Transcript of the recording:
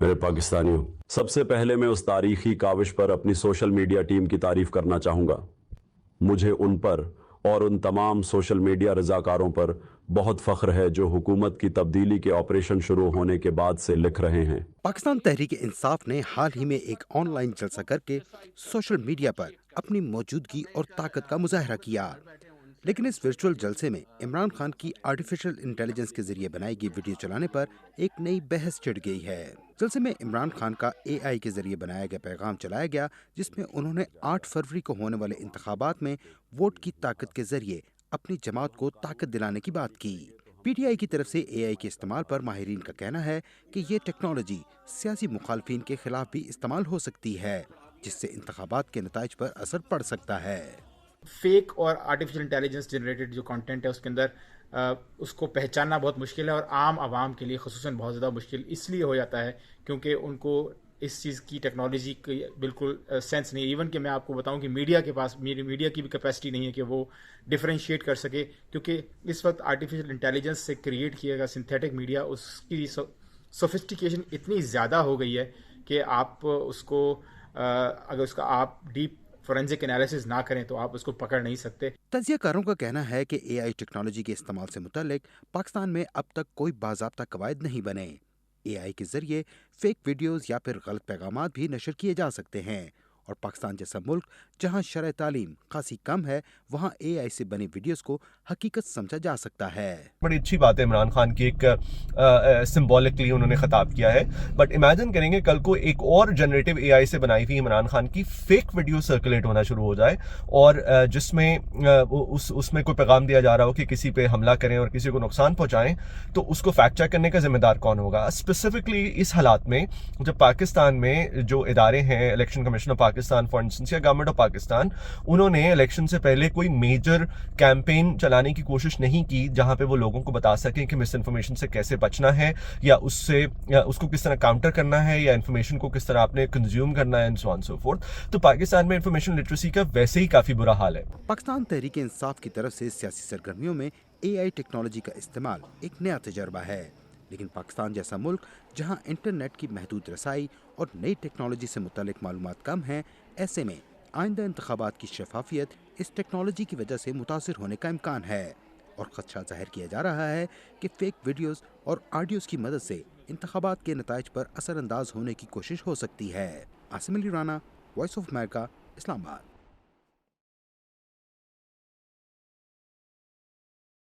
میرے پاکستانیوں، سب سے پہلے میں اس تاریخی کاوش پر اپنی سوشل میڈیا ٹیم کی تعریف کرنا چاہوں گا۔ مجھے ان پر اور ان تمام سوشل میڈیا رضاکاروں پر بہت فخر ہے جو حکومت کی تبدیلی کے آپریشن شروع ہونے کے بعد سے لکھ رہے ہیں۔ پاکستان تحریک انصاف نے حال ہی میں ایک آن لائن جلسہ کر کے سوشل میڈیا پر اپنی موجودگی اور طاقت کا مظاہرہ کیا، لیکن اس ورچوئل جلسے میں عمران خان کی آرٹیفیشل انٹیلیجنس کے ذریعے بنائی گئی ویڈیو چلانے پر ایک نئی بحث چھڑ گئی ہے۔ جلسے میں عمران خان کا اے آئی کے ذریعے بنایا گیا پیغام چلایا گیا، جس میں انہوں نے 8 فروری کو ہونے والے انتخابات میں ووٹ کی طاقت کے ذریعے اپنی جماعت کو طاقت دلانے کی بات کی۔ پی ٹی آئی کی طرف سے اے آئی کے استعمال پر ماہرین کا کہنا ہے کہ یہ ٹیکنالوجی سیاسی مخالفین کے خلاف بھی استعمال ہو سکتی ہے، جس سے انتخابات کے نتائج پر اثر پڑ سکتا ہے۔ فیک اور آرٹیفیشل انٹیلیجنس جنریٹڈ جو کنٹینٹ ہے اس کے اندر اس کو پہچاننا بہت مشکل ہے، اور عام عوام کے لیے خصوصاً بہت زیادہ مشکل اس لیے ہو جاتا ہے کیونکہ ان کو اس چیز کی ٹیکنالوجی کی بالکل سینس نہیں۔ ایون کہ میں آپ کو بتاؤں کہ میڈیا کے پاس میڈیا کی بھی کیپیسٹی نہیں ہے کہ وہ ڈفرینشیٹ کر سکے، کیونکہ اس وقت آرٹیفیشل انٹیلیجنس سے کریٹ کیا گیا سنتھیٹک میڈیا، اس کی سوفسٹیکیشن اتنی زیادہ ہو گئی ہے کہ آپ اس کو اگر اس کا آپ ڈیپ فورینزک انالیسز نہ کریں تو آپ اس کو پکڑ نہیں سکتے۔ تجزیہ کاروں کا کہنا ہے کہ اے آئی ٹیکنالوجی کے استعمال سے متعلق پاکستان میں اب تک کوئی باضابطہ قواعد نہیں بنے۔ اے آئی کے ذریعے فیک ویڈیوز یا پھر غلط پیغامات بھی نشر کیے جا سکتے ہیں، اور پاکستان جیسا ملک جہاں شرح تعلیم خاصی کم ہے، وہاں اے آئی سے بنی ویڈیوز کو حقیقت سمجھا جا سکتا ہے۔ بڑی اچھی بات ہے عمران خان کی، ایک سمبولکلی انہوں نے خطاب کیا ہے، بٹ امیجن کریں گے کل کو ایک اور جنریٹو اے آئی سے بنائی ہوئی عمران خان کی فیک ویڈیو سرکولیٹ ہونا شروع ہو جائے، اور جس میں اس میں کوئی پیغام دیا جا رہا ہو کہ کسی پہ حملہ کریں اور کسی کو نقصان پہنچائیں، تو اس کو فیکٹ چیک کرنے کا ذمہ دار کون ہوگا؟ اسپیسیفکلی اس حالات میں جب پاکستان میں جو ادارے ہیں، election commission of Pakistan for instance یا گورنمنٹ آف پاکستان، انہوں نے الیکشن سے پہلے کوئی میجر کیمپین چلانے کی کوشش نہیں کی جہاں پہ وہ لوگوں کو بتا سکیں کہ مس انفارمیشن سے کیسے بچنا ہے، یا اس کو کس طرح کاؤنٹر کرنا ہے، یا انفارمیشن کو کس طرح آپ نے کنزیوم کرنا ہے، and so on so forth. تو پاکستان میں انفارمیشن لٹریسی کا ویسے ہی کافی برا حال ہے۔ پاکستان تحریک انصاف کی طرف سے سیاسی سرگرمیوں میں اے آئی ٹیکنالوجی کا استعمال ایک نیا تجربہ ہے، لیکن پاکستان جیسا ملک جہاں انٹرنیٹ کی محدود رسائی اور نئی ٹیکنالوجی سے متعلق معلومات کم ہیں، ایسے میں آئندہ انتخابات کی شفافیت اس ٹیکنالوجی کی وجہ سے متاثر ہونے کا امکان ہے، اور خدشہ ظاہر کیا جا رہا ہے کہ فیک ویڈیوز اور آڈیوز کی مدد سے انتخابات کے نتائج پر اثر انداز ہونے کی کوشش ہو سکتی ہے۔ عاصم علی رانا، وائس آف امریکہ، اسلام آباد۔